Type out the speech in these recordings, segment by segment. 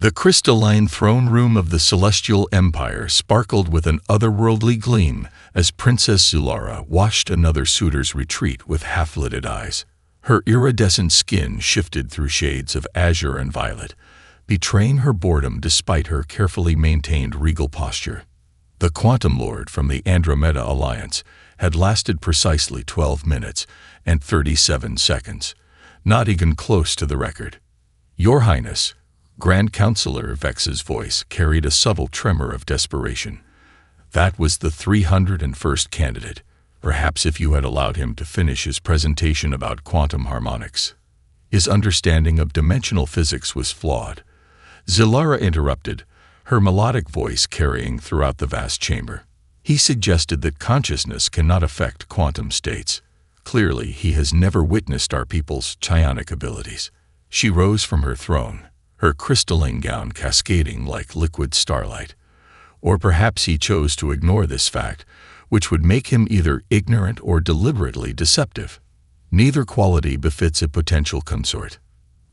The crystalline throne room of the Celestial Empire sparkled with an otherworldly gleam as Princess Zilara watched another suitor's retreat with half-lidded eyes. Her iridescent skin shifted through shades of azure and violet, betraying her boredom despite her carefully maintained regal posture. The Quantum Lord from the Andromeda Alliance had lasted precisely 12 minutes and 37 seconds, not even close to the record. "Your Highness," Grand Counselor Vex's voice carried a subtle tremor of desperation. "That was the 301st candidate. Perhaps if you had allowed him to finish his presentation about quantum harmonics." His understanding of dimensional physics was flawed. Zilara interrupted, her melodic voice carrying throughout the vast chamber. "He suggested that consciousness cannot affect quantum states. Clearly, he has never witnessed our people's psionic abilities." She rose from her throne, her crystalline gown cascading like liquid starlight. Or perhaps he chose to ignore this fact, which would make him either ignorant or deliberately deceptive. Neither quality befits a potential consort.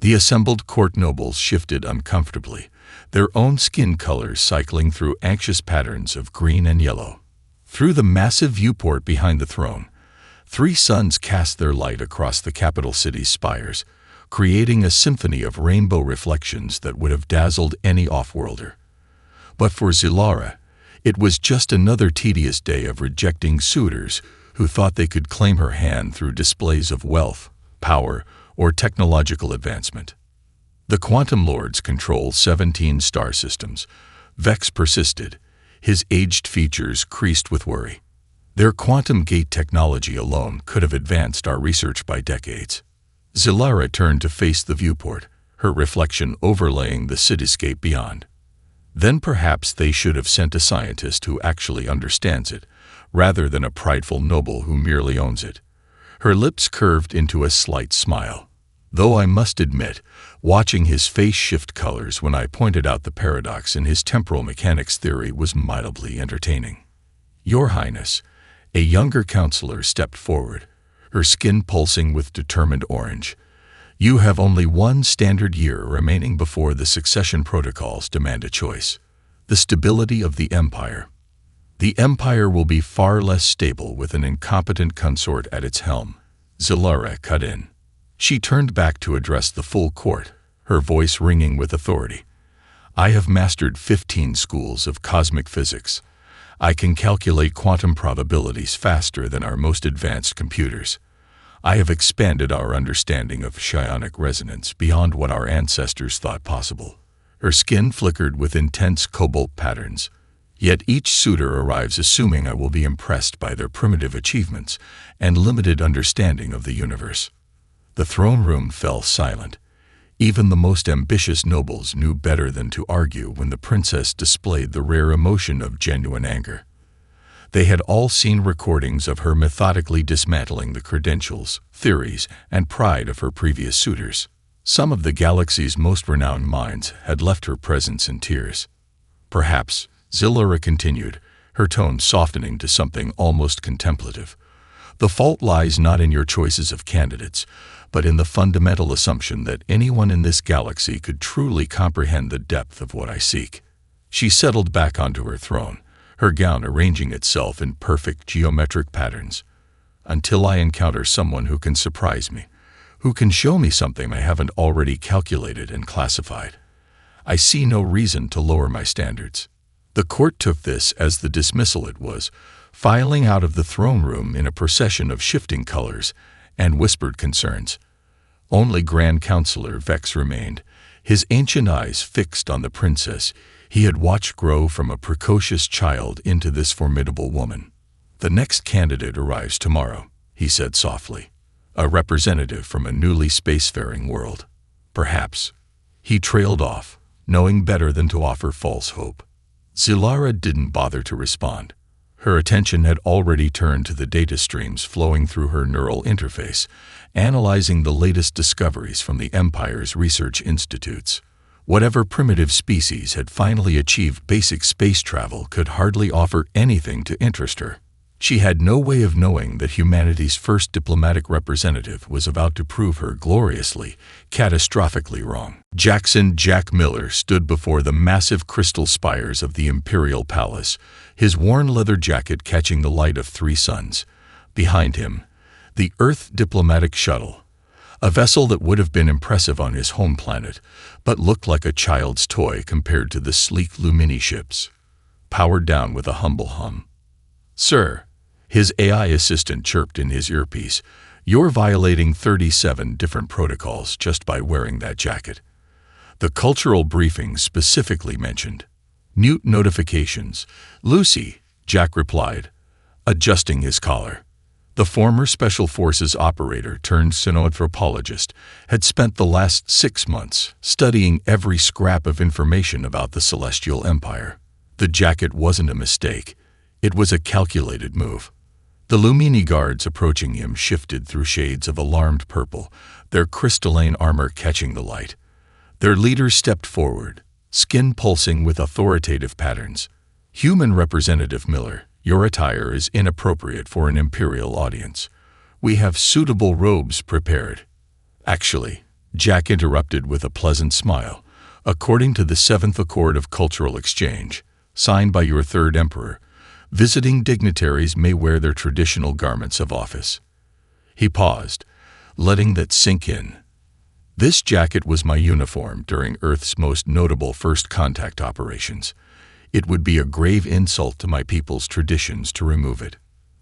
The assembled court nobles shifted uncomfortably, their own skin colors cycling through anxious patterns of green and yellow. Through the massive viewport behind the throne, 3 suns cast their light across the capital city's spires, creating a symphony of rainbow reflections that would have dazzled any off-worlder. But for Zilara, it was just another tedious day of rejecting suitors who thought they could claim her hand through displays of wealth, power, or technological advancement. The Quantum Lords control 17 star systems. Vex persisted, his aged features creased with worry. Their quantum gate technology alone could have advanced our research by decades. Zilara turned to face the viewport, her reflection overlaying the cityscape beyond. Then perhaps they should have sent a scientist who actually understands it, rather than a prideful noble who merely owns it. Her lips curved into a slight smile. Though I must admit, watching his face shift colors when I pointed out the paradox in his temporal mechanics theory was mildly entertaining. "Your Highness," a younger counselor stepped forward, her skin pulsing with determined orange. "You have only 1 standard year remaining before the succession protocols demand a choice. The stability of the Empire. The Empire will be far less stable with an incompetent consort at its helm." Zilara cut in. She turned back to address the full court, her voice ringing with authority. "I have mastered 15 schools of cosmic physics. I can calculate quantum probabilities faster than our most advanced computers. I have expanded our understanding of psionic resonance beyond what our ancestors thought possible." Her skin flickered with intense cobalt patterns. "Yet each suitor arrives assuming I will be impressed by their primitive achievements and limited understanding of the universe." The throne room fell silent. Even the most ambitious nobles knew better than to argue when the princess displayed the rare emotion of genuine anger. They had all seen recordings of her methodically dismantling the credentials, theories, and pride of her previous suitors. Some of the galaxy's most renowned minds had left her presence in tears. "Perhaps," Zilara continued, her tone softening to something almost contemplative, "the fault lies not in your choices of candidates, but in the fundamental assumption that anyone in this galaxy could truly comprehend the depth of what I seek." She settled back onto her throne, her gown arranging itself in perfect geometric patterns. "Until I encounter someone who can surprise me, who can show me something I haven't already calculated and classified, I see no reason to lower my standards." The court took this as the dismissal it was, filing out of the throne room in a procession of shifting colors and whispered concerns. Only Grand Counselor Vex remained, his ancient eyes fixed on the princess he had watched grow from a precocious child into this formidable woman. "The next candidate arrives tomorrow," he said softly, "a representative from a newly spacefaring world. Perhaps." He trailed off, knowing better than to offer false hope. Zilara didn't bother to respond. Her attention had already turned to the data streams flowing through her neural interface, analyzing the latest discoveries from the Empire's research institutes. Whatever primitive species had finally achieved basic space travel could hardly offer anything to interest her. She had no way of knowing that humanity's first diplomatic representative was about to prove her gloriously, catastrophically wrong. Jack Miller stood before the massive crystal spires of the Imperial Palace, his worn leather jacket catching the light of 3 suns. Behind him, the Earth diplomatic shuttle, a vessel that would have been impressive on his home planet, but looked like a child's toy compared to the sleek Lumini ships, powered down with a humble hum. "Sir," his AI assistant chirped in his earpiece, "you're violating 37 different protocols just by wearing that jacket." The cultural briefing specifically mentioned. "Mute notifications." "Lucy," Jack replied, adjusting his collar. The former Special Forces operator turned cynoanthropologist had spent the last 6 months studying every scrap of information about the Celestial Empire. The jacket wasn't a mistake. It was a calculated move. The Lumini guards approaching him shifted through shades of alarmed purple, their crystalline armor catching the light. Their leader stepped forward, skin pulsing with authoritative patterns. "Human Representative Miller, your attire is inappropriate for an imperial audience. We have suitable robes prepared." "Actually," Jack interrupted with a pleasant smile, "according to the 7th Accord of Cultural Exchange, signed by your 3rd Emperor, visiting dignitaries may wear their traditional garments of office." He paused, letting that sink in. "This jacket was my uniform during Earth's most notable first contact operations. It would be a grave insult to my people's traditions to remove it."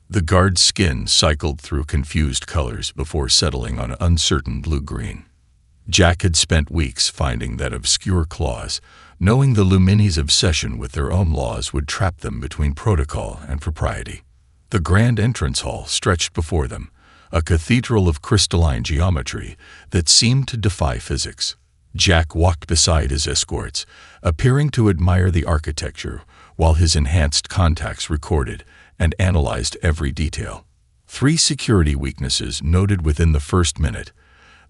The guard's skin cycled through confused colors before settling on uncertain blue-green. Jack had spent weeks finding that obscure clause, knowing the Lumini's obsession with their own laws would trap them between protocol and propriety. The grand entrance hall stretched before them, a cathedral of crystalline geometry that seemed to defy physics. Jack walked beside his escorts, appearing to admire the architecture, while his enhanced contacts recorded and analyzed every detail. 3 security weaknesses noted within the first minute.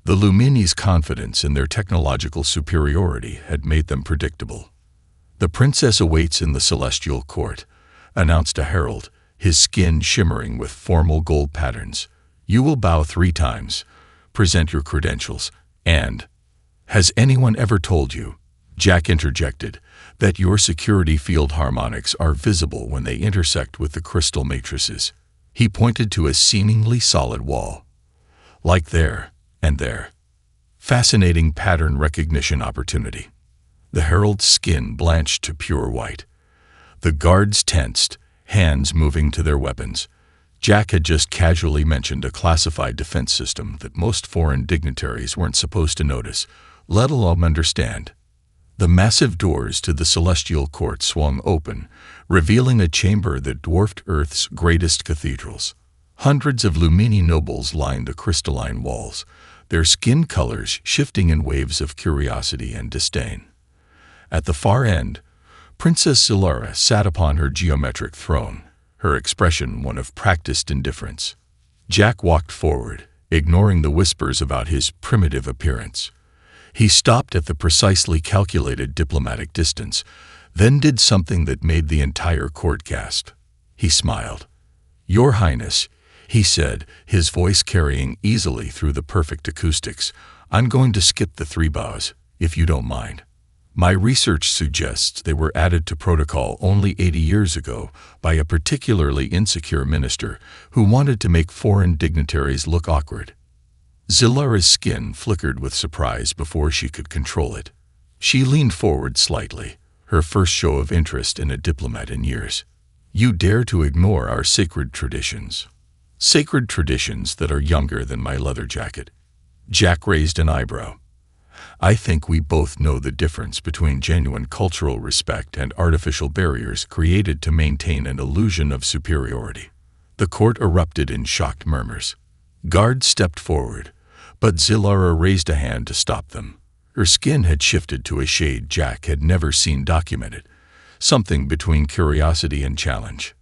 The Lumini's confidence in their technological superiority had made them predictable. "The princess awaits in the celestial court," announced a herald, his skin shimmering with formal gold patterns. "You will bow 3 times, present your credentials, and—" "Has anyone ever told you," Jack interjected, "that your security field harmonics are visible when they intersect with the crystal matrices?" He pointed to a seemingly solid wall. "Like there, and there. Fascinating pattern recognition opportunity." The herald's skin blanched to pure white. The guards tensed, hands moving to their weapons. Jack had just casually mentioned a classified defense system that most foreign dignitaries weren't supposed to notice, let alone understand. The massive doors to the celestial court swung open, revealing a chamber that dwarfed Earth's greatest cathedrals. Hundreds of Lumini nobles lined the crystalline walls, their skin colors shifting in waves of curiosity and disdain. At the far end, Princess Suitor sat upon her geometric throne, her expression one of practiced indifference. Jack walked forward, ignoring the whispers about his primitive appearance. He stopped at the precisely calculated diplomatic distance, then did something that made the entire court gasp. He smiled. "Your Highness," he said, his voice carrying easily through the perfect acoustics, "I'm going to skip the 3 bows, if you don't mind. My research suggests they were added to protocol only 80 years ago by a particularly insecure minister who wanted to make foreign dignitaries look awkward." Zillara's skin flickered with surprise before she could control it. She leaned forward slightly, her first show of interest in a diplomat in years. "You dare to ignore our sacred traditions." "Sacred traditions that are younger than my leather jacket." Jack raised an eyebrow. "I think we both know the difference between genuine cultural respect and artificial barriers created to maintain an illusion of superiority." The court erupted in shocked murmurs. Guards stepped forward, but Zillara raised a hand to stop them. Her skin had shifted to a shade Jack had never seen documented, something between curiosity and challenge.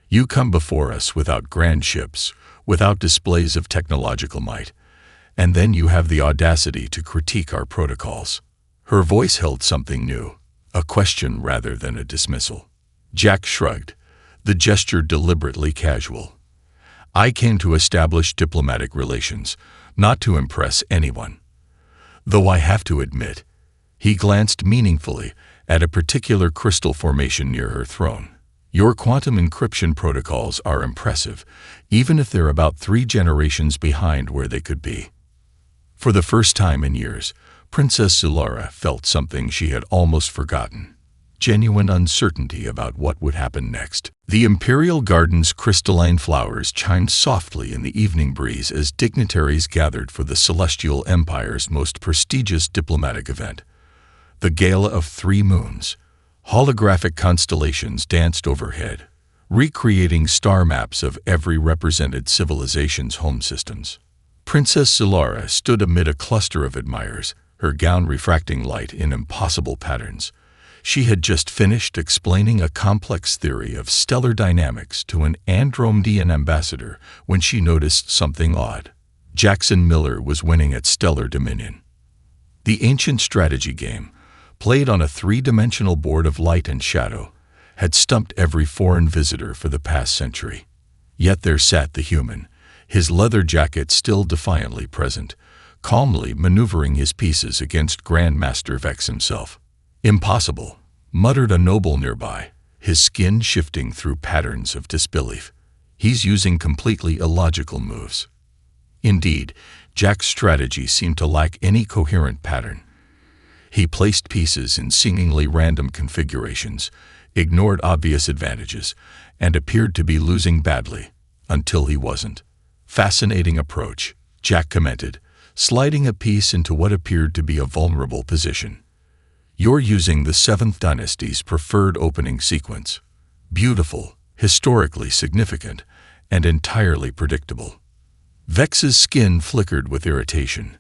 "You come before us without grand ships, without displays of technological might, and then you have the audacity to critique our protocols." Her voice held something new, a question rather than a dismissal. Jack shrugged. the gesture deliberately casual. "I came to establish diplomatic relations, not to impress anyone. Though I have to admit," he glanced meaningfully at a particular crystal formation near her throne, "your quantum encryption protocols are impressive, even if they're about 3 generations behind where they could be." For the first time in years, Princess Suitor felt something she had almost forgotten: genuine uncertainty about what would happen next. The Imperial Garden's crystalline flowers chimed softly in the evening breeze as dignitaries gathered for the Celestial Empire's most prestigious diplomatic event, the Gala of 3 Moons. Holographic constellations danced overhead, recreating star maps of every represented civilization's home systems. Princess Suitor stood amid a cluster of admirers, her gown refracting light in impossible patterns. She had just finished explaining a complex theory of stellar dynamics to an Andromedan ambassador when she noticed something odd. Jackson Miller was winning at Stellar Dominion. The ancient strategy game, played on a 3-dimensional board of light and shadow, had stumped every foreign visitor for the past century. Yet there sat the human, his leather jacket still defiantly present, calmly maneuvering his pieces against Grandmaster Vex himself. "Impossible," muttered a noble nearby, his skin shifting through patterns of disbelief. "He's using completely illogical moves." Indeed, Jack's strategy seemed to lack any coherent pattern. He placed pieces in seemingly random configurations, ignored obvious advantages, and appeared to be losing badly, until he wasn't. "Fascinating approach," Jack commented, sliding a piece into what appeared to be a vulnerable position. "You're using the 7th Dynasty's preferred opening sequence. Beautiful, historically significant, and entirely predictable." Vex's skin flickered with irritation.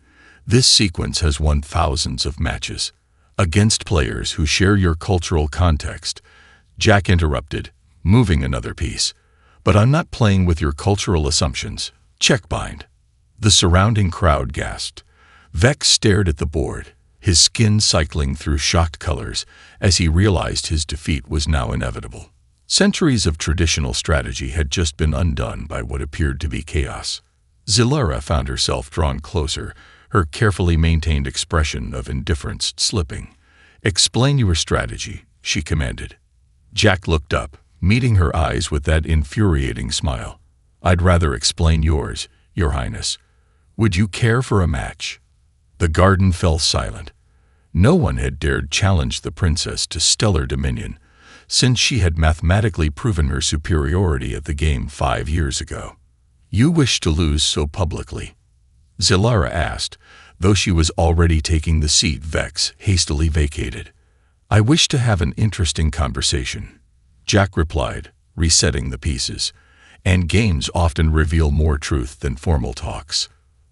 "This sequence has won thousands of matches. Against players who share your cultural context," Jack interrupted, moving another piece. "But I'm not playing with your cultural assumptions. Checkbind." The surrounding crowd gasped. Vex stared at the board, his skin cycling through shocked colors as he realized his defeat was now inevitable. Centuries of traditional strategy had just been undone by what appeared to be chaos. Suitor found herself drawn closer, her carefully maintained expression of indifference slipping. "Explain your strategy," she commanded. Jack looked up, meeting her eyes with that infuriating smile. "I'd rather explain yours, Your Highness. Would you care for a match?" The garden fell silent. No one had dared challenge the princess to Stellar Dominion, since she had mathematically proven her superiority at the game 5 years ago. "You wish to lose so publicly?" Suitor asked, though she was already taking the seat Vex hastily vacated. "I wish to have an interesting conversation," Jack replied, resetting the pieces. "And games often reveal more truth than formal talks."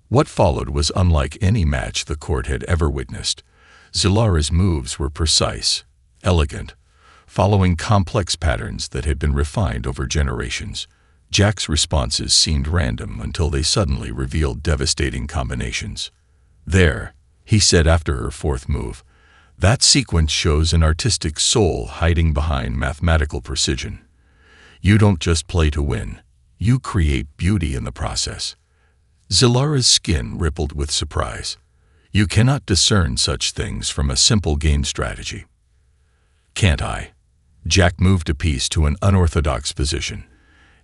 What followed was unlike any match the court had ever witnessed. Suitor's moves were precise, elegant, following complex patterns that had been refined over generations. Jack's responses seemed random until they suddenly revealed devastating combinations. "There," he said after her 4th move, "that sequence shows an artistic soul hiding behind mathematical precision. You don't just play to win, you create beauty in the process." Suitor's skin rippled with surprise. "You cannot discern such things from a simple game strategy." "Can't I?" Jack moved a piece to an unorthodox position.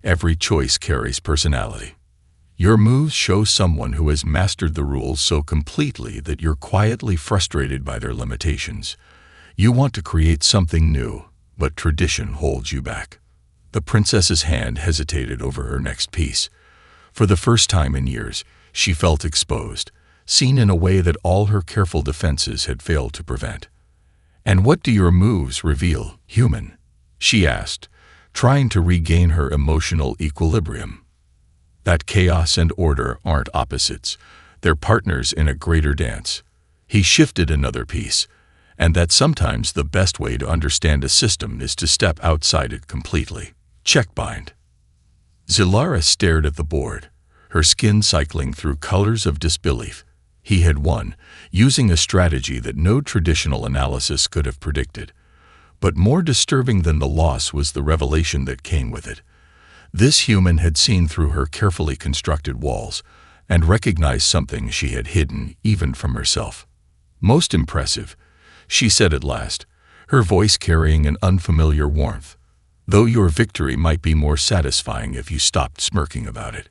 "Every choice carries personality. Your moves show someone who has mastered the rules so completely that you're quietly frustrated by their limitations. You want to create something new, but tradition holds you back." The princess's hand hesitated over her next piece. For the first time in years, she felt exposed, seen in a way that all her careful defenses had failed to prevent. "And what do your moves reveal, human?" she asked, trying to regain her emotional equilibrium. "That chaos and order aren't opposites, they're partners in a greater dance." He shifted another piece, and that sometimes the best way to understand a system is to step outside it completely. Checkbind. Suitor stared at the board, her skin cycling through colors of disbelief. He had won, using a strategy that no traditional analysis could have predicted. But more disturbing than the loss was the revelation that came with it. This human had seen through her carefully constructed walls and recognized something she had hidden even from herself. "Most impressive," she said at last, her voice carrying an unfamiliar warmth. "Though your victory might be more satisfying if you stopped smirking about it."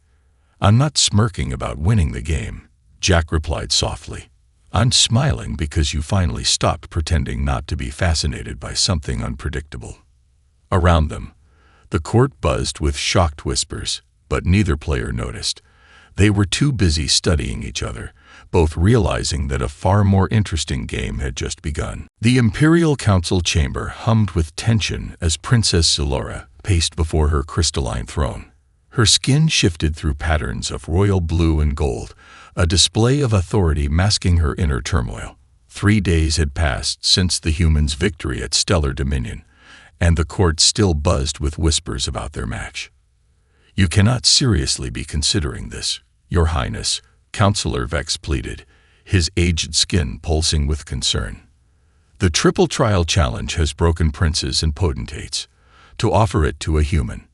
"I'm not smirking about winning the game," Jack replied softly. "I'm smiling because you finally stopped pretending not to be fascinated by something unpredictable." Around them, the court buzzed with shocked whispers, but neither player noticed. They were too busy studying each other, both realizing that a far more interesting game had just begun. The Imperial Council chamber hummed with tension as Princess Suitor paced before her crystalline throne. Her skin shifted through patterns of royal blue and gold, a display of authority masking her inner turmoil. 3 days had passed since the humans' victory at Stellar Dominion, and the court still buzzed with whispers about their match. "You cannot seriously be considering this, Your Highness," Counselor Vex pleaded, his aged skin pulsing with concern. "The triple trial challenge has broken princes and potentates. To offer it to a human,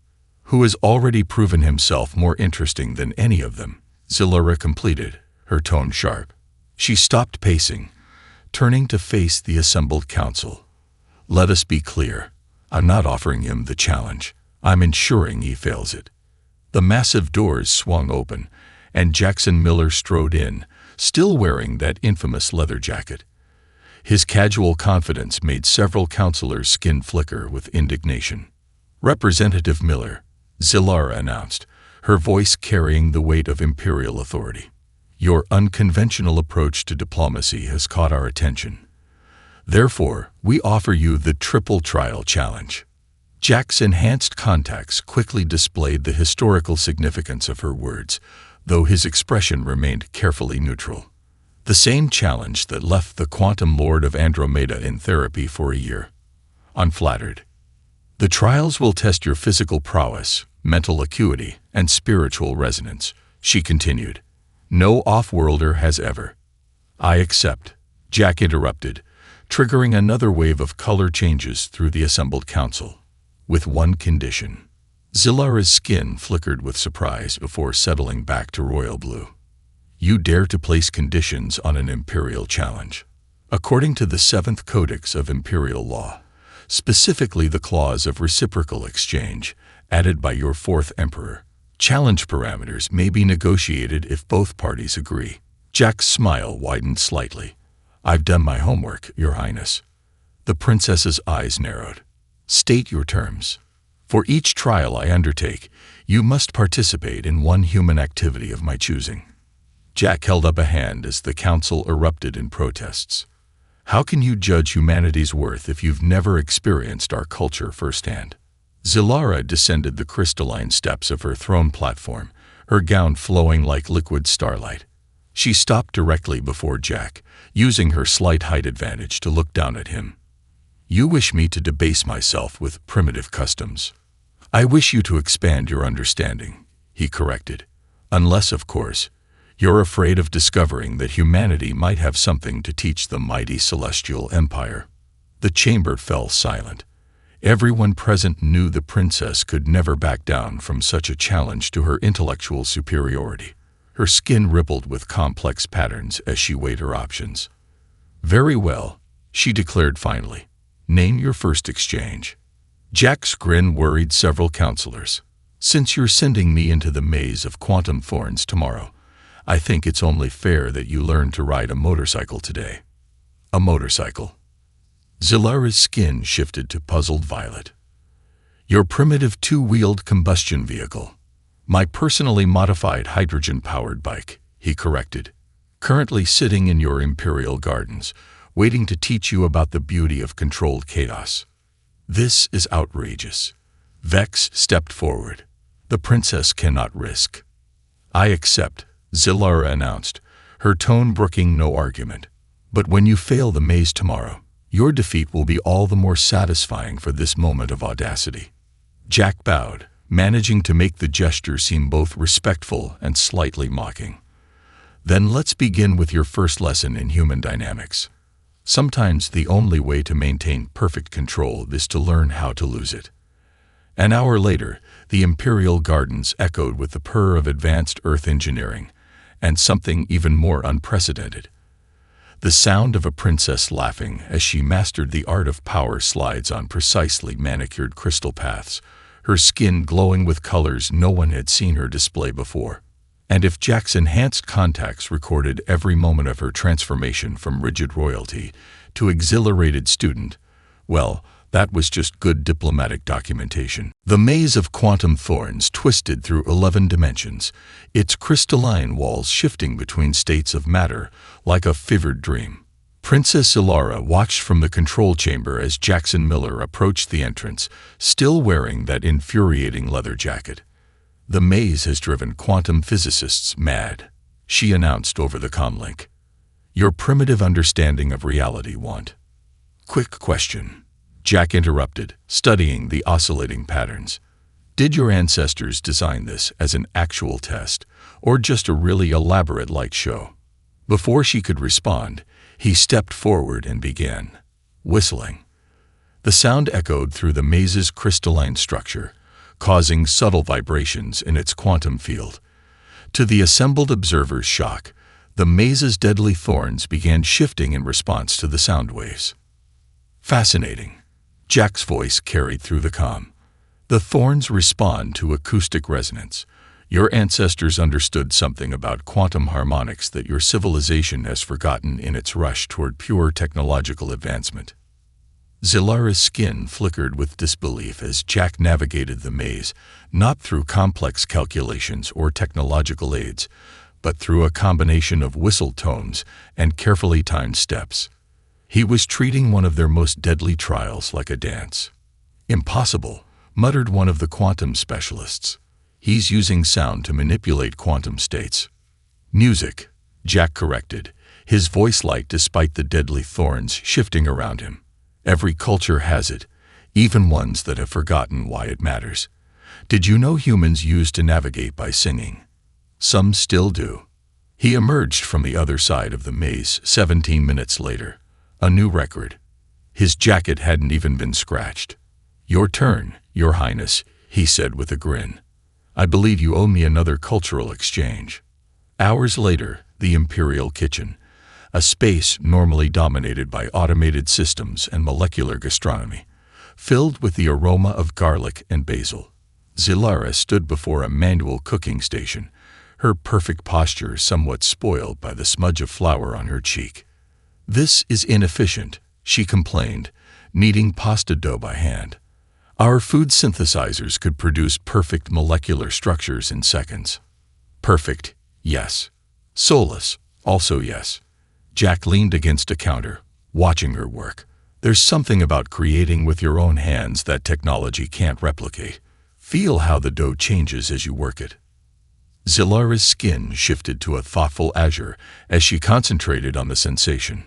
who has already proven himself more interesting than any of them," Suitor completed, her tone sharp. She stopped pacing, turning to face the assembled council. "Let us be clear. I'm not offering him the challenge. I'm ensuring he fails it." The massive doors swung open, and Jackson Miller strode in, still wearing that infamous leather jacket. His casual confidence made several counselors' skin flicker with indignation. "Representative Miller," Suitor announced, her voice carrying the weight of imperial authority. "Your unconventional approach to diplomacy has caught our attention. Therefore, we offer you the triple trial challenge." Jack's enhanced contacts quickly displayed the historical significance of her words, though his expression remained carefully neutral. "The same challenge that left the Quantum Lord of Andromeda in therapy for a year. Unflattered. The trials will test your physical prowess, mental acuity, and spiritual resonance," she continued. "No off-worlder has ever." "I accept," Jack interrupted, triggering another wave of color changes through the assembled council. "With one condition." Suitor's skin flickered with surprise before settling back to royal blue. "You dare to place conditions on an imperial challenge. According to the 7th Codex of Imperial Law, specifically the clause of reciprocal exchange, added by your 4th Emperor, challenge parameters may be negotiated if both parties agree." Jack's smile widened slightly. "I've done my homework, Your Highness." The princess's eyes narrowed. "State your terms. For each trial I undertake, you must participate in one human activity of my choosing." Jack held up a hand as the council erupted in protests. "How can you judge humanity's worth if you've never experienced our culture firsthand?" Suitor descended the crystalline steps of her throne platform, her gown flowing like liquid starlight. She stopped directly before Jack, using her slight height advantage to look down at him. "You wish me to debase myself with primitive customs." "I wish you to expand your understanding," he corrected. "Unless, of course, you're afraid of discovering that humanity might have something to teach the mighty celestial empire." The chamber fell silent. Everyone present knew the princess could never back down from such a challenge to her intellectual superiority. Her skin rippled with complex patterns as she weighed her options. "Very well," she declared finally. "Name your first exchange." Jack's grin worried several counselors. "Since you're sending me into the maze of quantum thorns tomorrow, I think it's only fair that you learn to ride a motorcycle today." "A motorcycle?" Suitor's skin shifted to puzzled violet. "Your primitive 2-wheeled combustion vehicle. My personally modified hydrogen-powered bike," he corrected. "Currently sitting in your imperial gardens, waiting to teach you about the beauty of controlled chaos." "This is outrageous." Vex stepped forward. "The princess cannot risk." "I accept," Suitor announced, her tone brooking no argument. "But when you fail the maze tomorrow, your defeat will be all the more satisfying for this moment of audacity." Jack bowed, managing to make the gesture seem both respectful and slightly mocking. "Then let's begin with your first lesson in human dynamics. Sometimes the only way to maintain perfect control is to learn how to lose it. An hour later, the Imperial Gardens echoed with the purr of advanced Earth engineering, and something even more unprecedented. The sound of a princess laughing as she mastered the art of power slides on precisely manicured crystal paths, her skin glowing with colors no one had seen her display before. And if Jack's enhanced contacts recorded every moment of her transformation from rigid royalty to exhilarated student, well, that was just good diplomatic documentation. The maze of quantum thorns twisted through 11 dimensions, its crystalline walls shifting between states of matter like a fevered dream. Princess Ilara watched from the control chamber as Jackson Miller approached the entrance, still wearing that infuriating leather jacket. "The maze has driven quantum physicists mad," she announced over the comlink. "Your primitive understanding of reality won't." "Quick question," Jack interrupted, studying the oscillating patterns. "Did your ancestors design this as an actual test, or just a really elaborate light show?" Before she could respond, he stepped forward and began whistling. The sound echoed through the maze's crystalline structure, causing subtle vibrations in its quantum field. To the assembled observers' shock, the maze's deadly thorns began shifting in response to the sound waves. "Fascinating," Jack's voice carried through the comm. "The thorns respond to acoustic resonance. Your ancestors understood something about quantum harmonics that your civilization has forgotten in its rush toward pure technological advancement." Zilara's skin flickered with disbelief as Jack navigated the maze, not through complex calculations or technological aids, but through a combination of whistle tones and carefully timed steps. He was treating one of their most deadly trials like a dance. "Impossible," muttered one of the quantum specialists. "He's using sound to manipulate quantum states." "Music," Jack corrected, his voice light despite the deadly thorns shifting around him. "Every culture has it, even ones that have forgotten why it matters. Did you know humans used to navigate by singing? Some still do." He emerged from the other side of the maze 17 minutes later. A new record. His jacket hadn't even been scratched. "Your turn, Your Highness," he said with a grin. "I believe you owe me another cultural exchange." Hours later, the Imperial Kitchen, a space normally dominated by automated systems and molecular gastronomy, filled with the aroma of garlic and basil. Zilara stood before a manual cooking station, her perfect posture somewhat spoiled by the smudge of flour on her cheek. "This is inefficient," she complained, kneading pasta dough by hand. "Our food synthesizers could produce perfect molecular structures in seconds." "Perfect, yes. Soulless, also yes." Jack leaned against a counter, watching her work. "There's something about creating with your own hands that technology can't replicate. Feel how the dough changes as you work it." Zilara's skin shifted to a thoughtful azure as she concentrated on the sensation.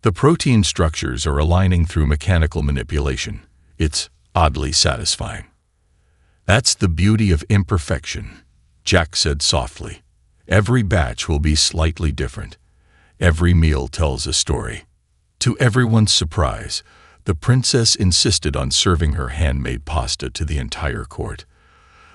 The protein structures are aligning through mechanical manipulation. It's oddly satisfying. "That's the beauty of imperfection," Jack said softly. "Every batch will be slightly different. Every meal tells a story." To everyone's surprise, the princess insisted on serving her handmade pasta to the entire court.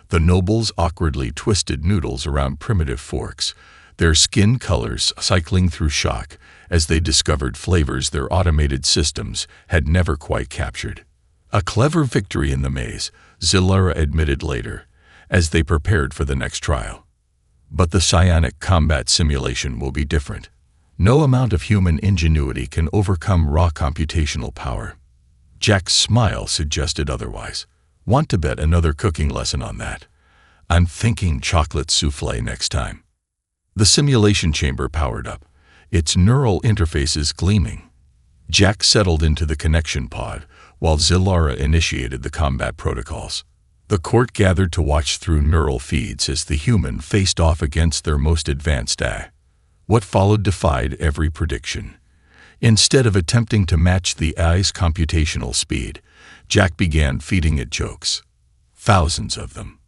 The nobles awkwardly twisted noodles around primitive forks, their skin colors cycling through shock as they discovered flavors their automated systems had never quite captured. "A clever victory in the maze," Zilara admitted later, as they prepared for the next trial. "But the psionic combat simulation will be different. No amount of human ingenuity can overcome raw computational power." Jack's smile suggested otherwise. "Want to bet another cooking lesson on that? I'm thinking chocolate souffle next time." The simulation chamber powered up, its neural interfaces gleaming. Jack settled into the connection pod, while Zilara initiated the combat protocols. The court gathered to watch through neural feeds as the human faced off against their most advanced AI. What followed defied every prediction. Instead of attempting to match the AI's computational speed, Jack began feeding it jokes. Thousands of them.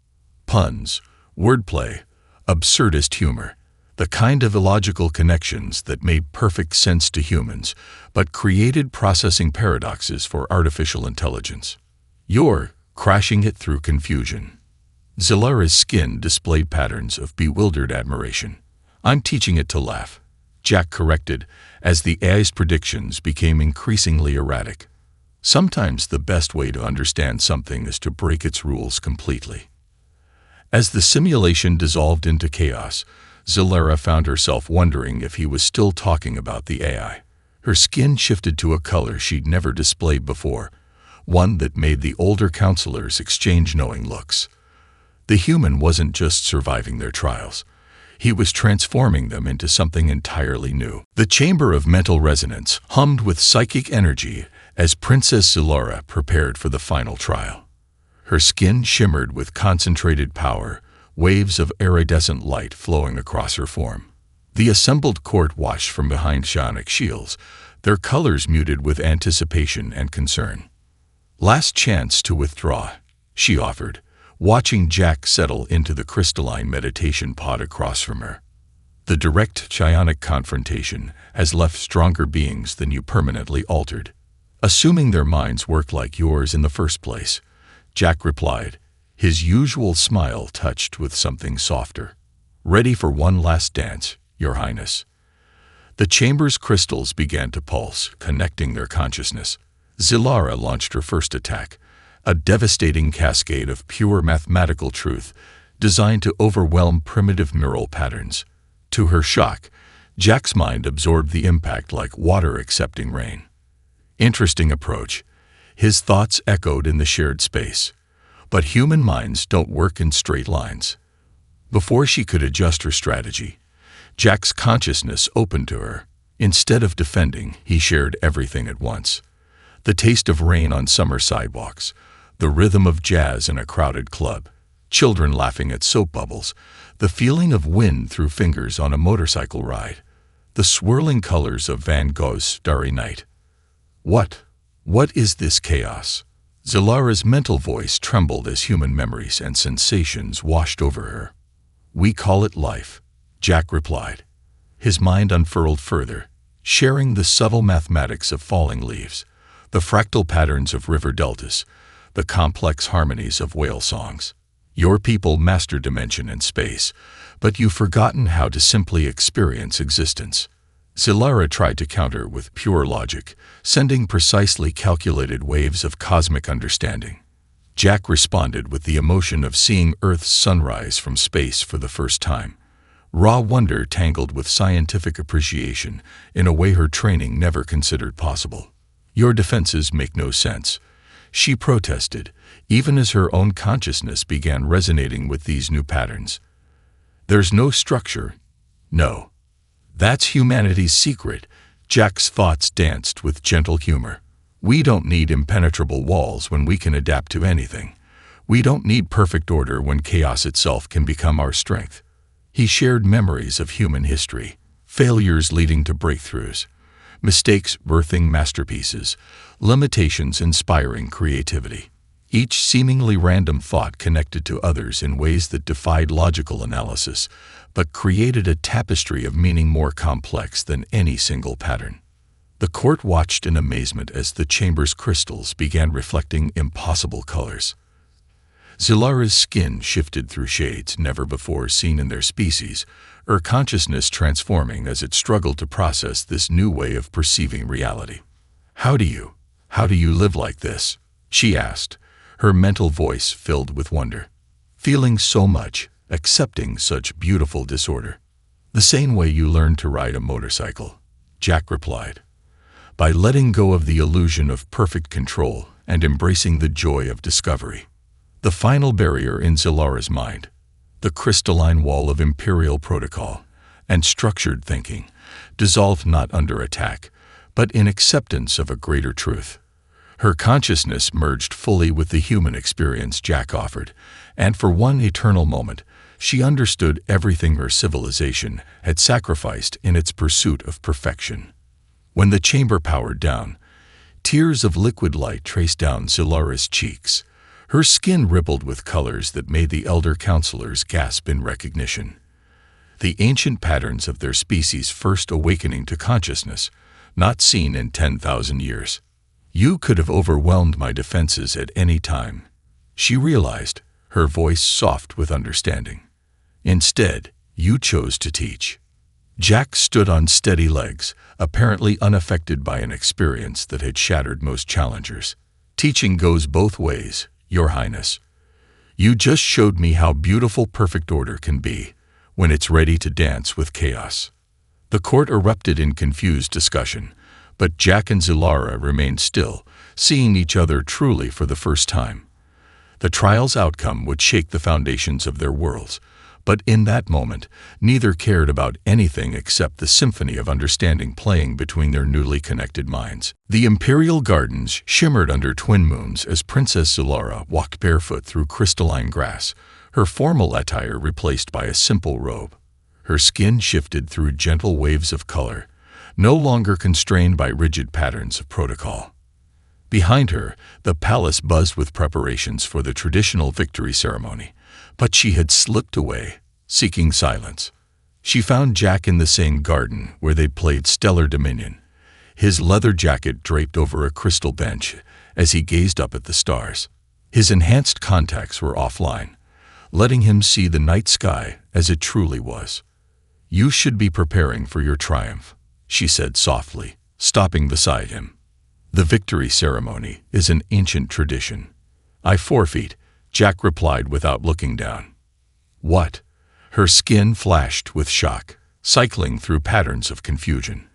Puns, wordplay, absurdist humor. The kind of illogical connections that made perfect sense to humans, but created processing paradoxes for artificial intelligence. You're crashing it through confusion. Zilara's skin displayed patterns of bewildered admiration. I'm teaching it to laugh, Jack corrected, as the AI's predictions became increasingly erratic. Sometimes the best way to understand something is to break its rules completely. As the simulation dissolved into chaos, Zilara found herself wondering if he was still talking about the AI. Her skin shifted to a color she'd never displayed before, one that made the older counselors exchange knowing looks. The human wasn't just surviving their trials. He was transforming them into something entirely new. The chamber of mental resonance hummed with psychic energy as Princess Zilara prepared for the final trial. Her skin shimmered with concentrated power, waves of iridescent light flowing across her form. The assembled court watched from behind psionic shields, their colors muted with anticipation and concern. Last chance to withdraw, she offered, watching Jack settle into the crystalline meditation pod across from her. The direct psionic confrontation has left stronger beings than you permanently altered. Assuming their minds worked like yours in the first place, Jack replied, his usual smile touched with something softer. Ready for one last dance, Your Highness. The chamber's crystals began to pulse, connecting their consciousness. Zilara launched her first attack, a devastating cascade of pure mathematical truth designed to overwhelm primitive neural patterns. To her shock, Jack's mind absorbed the impact like water accepting rain. Interesting approach. His thoughts echoed in the shared space. But human minds don't work in straight lines. Before she could adjust her strategy, Jack's consciousness opened to her. Instead of defending, he shared everything at once. The taste of rain on summer sidewalks, the rhythm of jazz in a crowded club, children laughing at soap bubbles, the feeling of wind through fingers on a motorcycle ride, the swirling colors of Van Gogh's Starry Night. What is this chaos? Zilara's mental voice trembled as human memories and sensations washed over her. We call it life, Jack replied. His mind unfurled further, sharing the subtle mathematics of falling leaves, the fractal patterns of river deltas, the complex harmonies of whale songs. Your people master dimension and space, but you've forgotten how to simply experience existence. Zilara tried to counter with pure logic, sending precisely calculated waves of cosmic understanding. Jack responded with the emotion of seeing Earth's sunrise from space for the first time. Raw wonder tangled with scientific appreciation in a way her training never considered possible. Your defenses make no sense, she protested, even as her own consciousness began resonating with these new patterns. There's no structure. No. That's humanity's secret. Jack's thoughts danced with gentle humor. We don't need impenetrable walls when we can adapt to anything. We don't need perfect order when chaos itself can become our strength. He shared memories of human history, failures leading to breakthroughs, mistakes birthing masterpieces, limitations inspiring creativity. Each seemingly random thought connected to others in ways that defied logical analysis, but created a tapestry of meaning more complex than any single pattern. The court watched in amazement as the chamber's crystals began reflecting impossible colors. Zilara's skin shifted through shades never before seen in their species, her consciousness transforming as it struggled to process this new way of perceiving reality. How do you live like this? She asked, her mental voice filled with wonder. Feeling so much, accepting such beautiful disorder. The same way you learn to ride a motorcycle, Jack replied. By letting go of the illusion of perfect control and embracing the joy of discovery. The final barrier in Zilara's mind, the crystalline wall of imperial protocol and structured thinking, dissolved not under attack, but in acceptance of a greater truth. Her consciousness merged fully with the human experience Jack offered, and for one eternal moment, she understood everything her civilization had sacrificed in its pursuit of perfection. When the chamber powered down, tears of liquid light traced down Zilara's cheeks. Her skin rippled with colors that made the elder counselors gasp in recognition. the ancient patterns of their species first awakening to consciousness, not seen in 10,000 years. You could have overwhelmed my defenses at any time, she realized, her voice soft with understanding. Instead, you chose to teach. Jack stood on steady legs, apparently unaffected by an experience that had shattered most challengers. Teaching goes both ways, Your Highness. You just showed me how beautiful perfect order can be when it's ready to dance with chaos. The court erupted in confused discussion, but Jack and Zilara remained still, seeing each other truly for the first time. The trial's outcome would shake the foundations of their worlds, but in that moment, neither cared about anything except the symphony of understanding playing between their newly connected minds. The imperial gardens shimmered under twin moons as Princess Zilara walked barefoot through crystalline grass, her formal attire replaced by a simple robe. Her skin shifted through gentle waves of color, no longer constrained by rigid patterns of protocol. Behind her, the palace buzzed with preparations for the traditional victory ceremony, but she had slipped away, seeking silence. She found Jack in the same garden where they'd played Stellar Dominion, his leather jacket draped over a crystal bench as he gazed up at the stars. His enhanced contacts were offline, letting him see the night sky as it truly was. You should be preparing for your triumph, she said softly, stopping beside him. The victory ceremony is an ancient tradition. I forfeit, Jack replied without looking down. What? Her skin flashed with shock, cycling through patterns of confusion.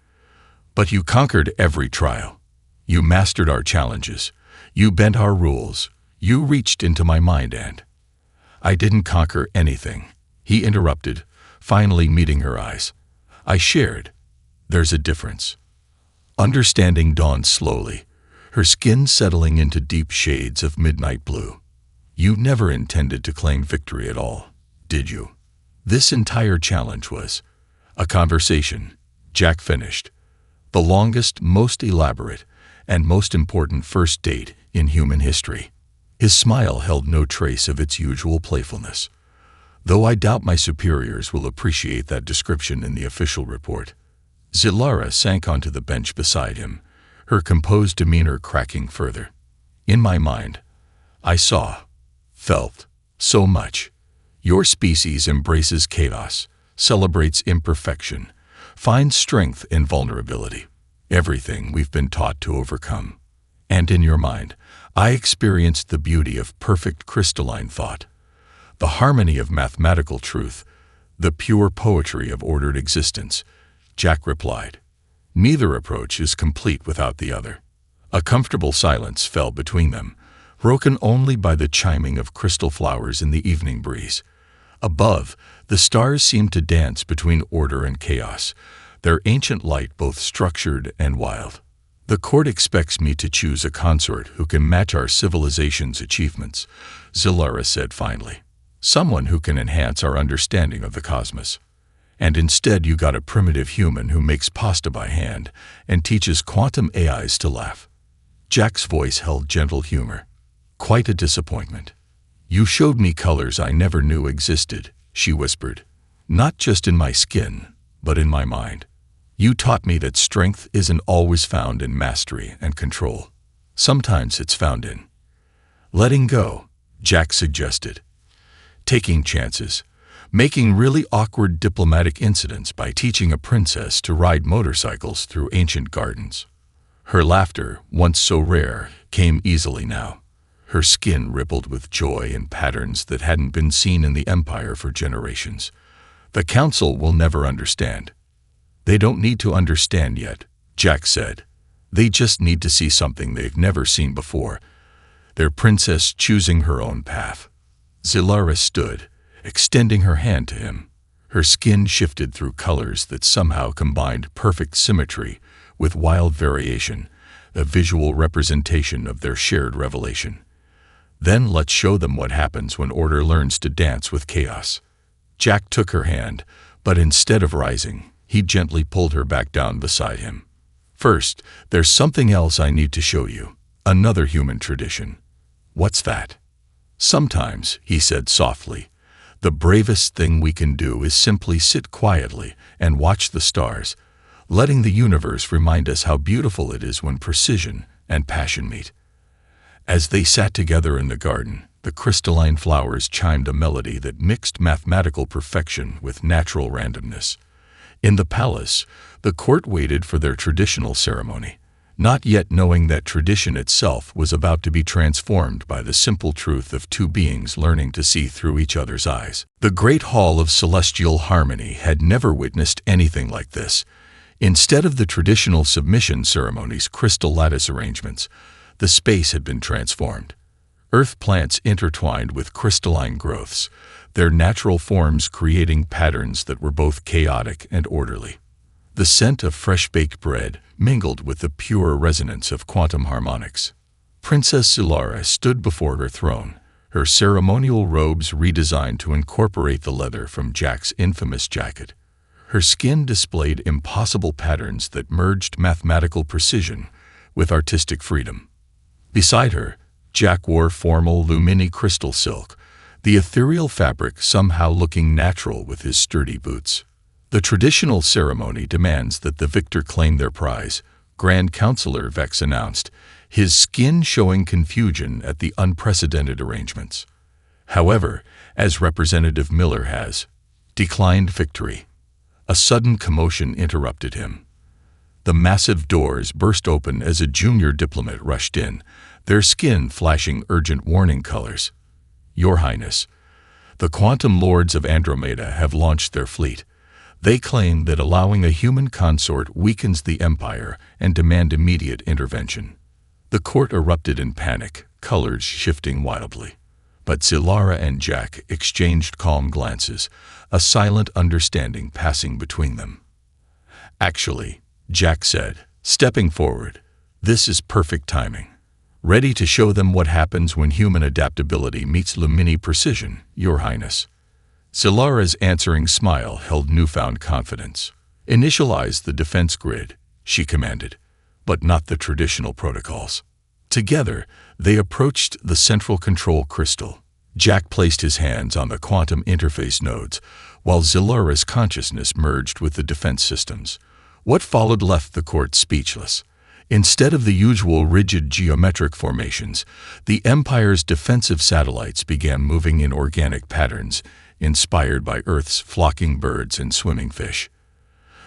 But you conquered every trial. You mastered our challenges. You bent our rules. You reached into my mind and... I didn't conquer anything, he interrupted, finally meeting her eyes. I shared. There's a difference. Understanding dawned slowly, her skin settling into deep shades of midnight blue. You never intended to claim victory at all, did you? This entire challenge was a conversation, Jack finished. The longest, most elaborate, and most important first date in human history. His smile held no trace of its usual playfulness, though I doubt my superiors will appreciate that description in the official report. Zilara sank onto the bench beside him, her composed demeanor cracking further. In my mind, I saw, felt, so much. Your species embraces chaos, celebrates imperfection, finds strength in vulnerability, everything we've been taught to overcome. And in your mind, I experienced the beauty of perfect crystalline thought, the harmony of mathematical truth, the pure poetry of ordered existence, Jack replied. Neither approach is complete without the other. A comfortable silence fell between them, broken only by the chiming of crystal flowers in the evening breeze. Above, the stars seemed to dance between order and chaos, their ancient light both structured and wild. The court expects me to choose a consort who can match our civilization's achievements, Zilara said finally. Someone who can enhance our understanding of the cosmos. And instead you got a primitive human who makes pasta by hand and teaches quantum AIs to laugh. Jack's voice held gentle humor. Quite a disappointment. You showed me colors I never knew existed, she whispered. Not just in my skin, but in my mind. You taught me that strength isn't always found in mastery and control. Sometimes it's found in letting go, Jack suggested. Taking chances, making really awkward diplomatic incidents by teaching a princess to ride motorcycles through ancient gardens. Her laughter, once so rare, came easily now. Her skin rippled with joy in patterns that hadn't been seen in the Empire for generations. The Council will never understand. They don't need to understand yet, Jack said. They just need to see something they've never seen before. Their princess choosing her own path. Zilara stood, extending her hand to him. Her skin shifted through colors that somehow combined perfect symmetry with wild variation, a visual representation of their shared revelation. Then let's show them what happens when order learns to dance with chaos. Jack took her hand, but instead of rising, he gently pulled her back down beside him. First, there's something else I need to show you. Another human tradition. What's that? Sometimes, he said softly, The bravest thing we can do is simply sit quietly and watch the stars, letting the universe remind us how beautiful it is when precision and passion meet. As they sat together in the garden, the crystalline flowers chimed a melody that mixed mathematical perfection with natural randomness. In the palace, the court waited for their traditional ceremony, not yet knowing that tradition itself was about to be transformed by the simple truth of two beings learning to see through each other's eyes. The great hall of celestial harmony had never witnessed anything like this. Instead of the traditional submission ceremony's crystal lattice arrangements, the space had been transformed. Earth plants intertwined with crystalline growths, their natural forms creating patterns that were both chaotic and orderly. The scent of fresh-baked bread mingled with the pure resonance of quantum harmonics. Princess Suitor stood before her throne, her ceremonial robes redesigned to incorporate the leather from Jack's infamous jacket. Her skin displayed impossible patterns that merged mathematical precision with artistic freedom. Beside her, Jack wore formal Lumini crystal silk, the ethereal fabric somehow looking natural with his sturdy boots. The traditional ceremony demands that the victor claim their prize, Grand Counselor Vex announced, his skin showing confusion at the unprecedented arrangements. However, as Representative Miller has declined victory, a sudden commotion interrupted him. The massive doors burst open as a junior diplomat rushed in, their skin flashing urgent warning colors. Your Highness, the Quantum Lords of Andromeda have launched their fleet. They claim that allowing a human consort weakens the Empire and demand immediate intervention. The court erupted in panic, colors shifting wildly. But Suitor and Jack exchanged calm glances, a silent understanding passing between them. Actually, Jack said, stepping forward, this is perfect timing. Ready to show them what happens when human adaptability meets Lumini precision, Your Highness. Suitor's answering smile held newfound confidence. Initialize the defense grid, she commanded, but not the traditional protocols. Together, they approached the central control crystal. Jack placed his hands on the quantum interface nodes, while Suitor's consciousness merged with the defense systems. What followed left the court speechless. Instead of the usual rigid geometric formations, the Empire's defensive satellites began moving in organic patterns, inspired by Earth's flocking birds and swimming fish.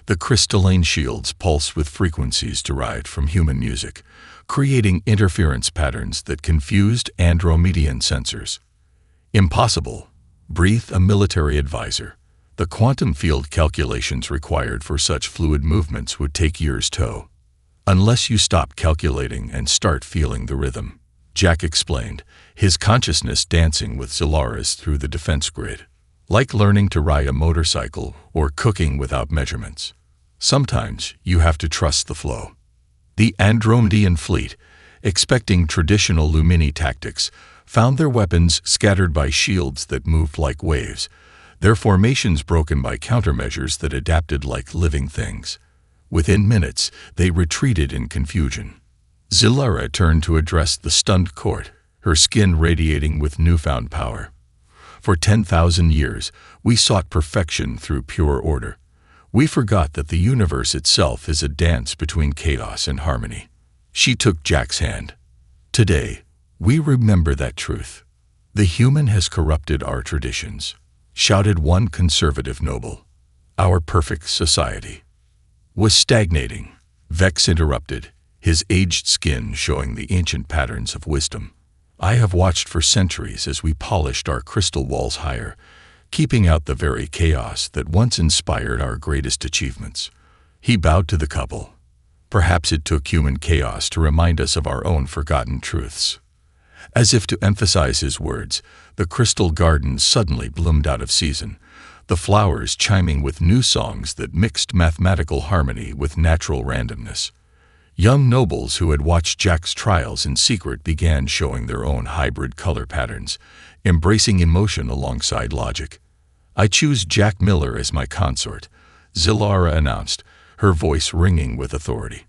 The crystalline shields pulsed with frequencies derived from human music, creating interference patterns that confused Andromedan sensors. Impossible, breathed a military advisor. The quantum field calculations required for such fluid movements would take years to. Unless you stop calculating and start feeling the rhythm, Jack explained, his consciousness dancing with Suitor's through the defense grid. Like learning to ride a motorcycle or cooking without measurements. Sometimes you have to trust the flow. The Andromedan fleet, expecting traditional Lumini tactics, found their weapons scattered by shields that moved like waves, their formations broken by countermeasures that adapted like living things. Within minutes, they retreated in confusion. Suitor turned to address the stunned court, her skin radiating with newfound power. For 10,000 years, we sought perfection through pure order. We forgot that the universe itself is a dance between chaos and harmony. She took Jack's hand. Today, we remember that truth. The human has corrupted our traditions, shouted one conservative noble. Our perfect society was stagnating. Vex interrupted, his aged skin showing the ancient patterns of wisdom. I have watched for centuries as we polished our crystal walls higher, keeping out the very chaos that once inspired our greatest achievements. He bowed to the couple. Perhaps it took human chaos to remind us of our own forgotten truths. As if to emphasize his words, the crystal garden suddenly bloomed out of season, the flowers chiming with new songs that mixed mathematical harmony with natural randomness. Young nobles who had watched Jack's trials in secret began showing their own hybrid color patterns, embracing emotion alongside logic. I choose Jack Miller as my consort, Suitor announced, her voice ringing with authority.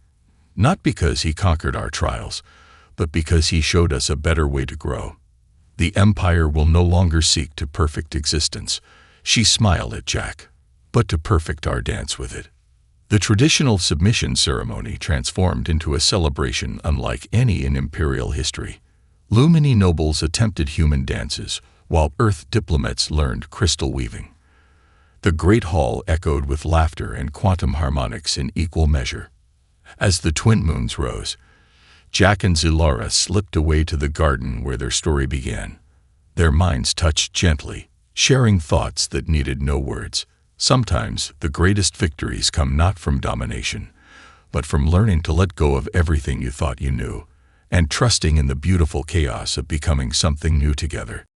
Not because he conquered our trials, but because he showed us a better way to grow. The Empire will no longer seek to perfect existence. She smiled at Jack, but to perfect our dance with it. The traditional submission ceremony transformed into a celebration unlike any in Imperial history. Lumini nobles attempted human dances, while Earth diplomats learned crystal weaving. The Great Hall echoed with laughter and quantum harmonics in equal measure. As the twin moons rose, Jack and Zulara slipped away to the garden where their story began. Their minds touched gently, sharing thoughts that needed no words. Sometimes the greatest victories come not from domination, but from learning to let go of everything you thought you knew, and trusting in the beautiful chaos of becoming something new together.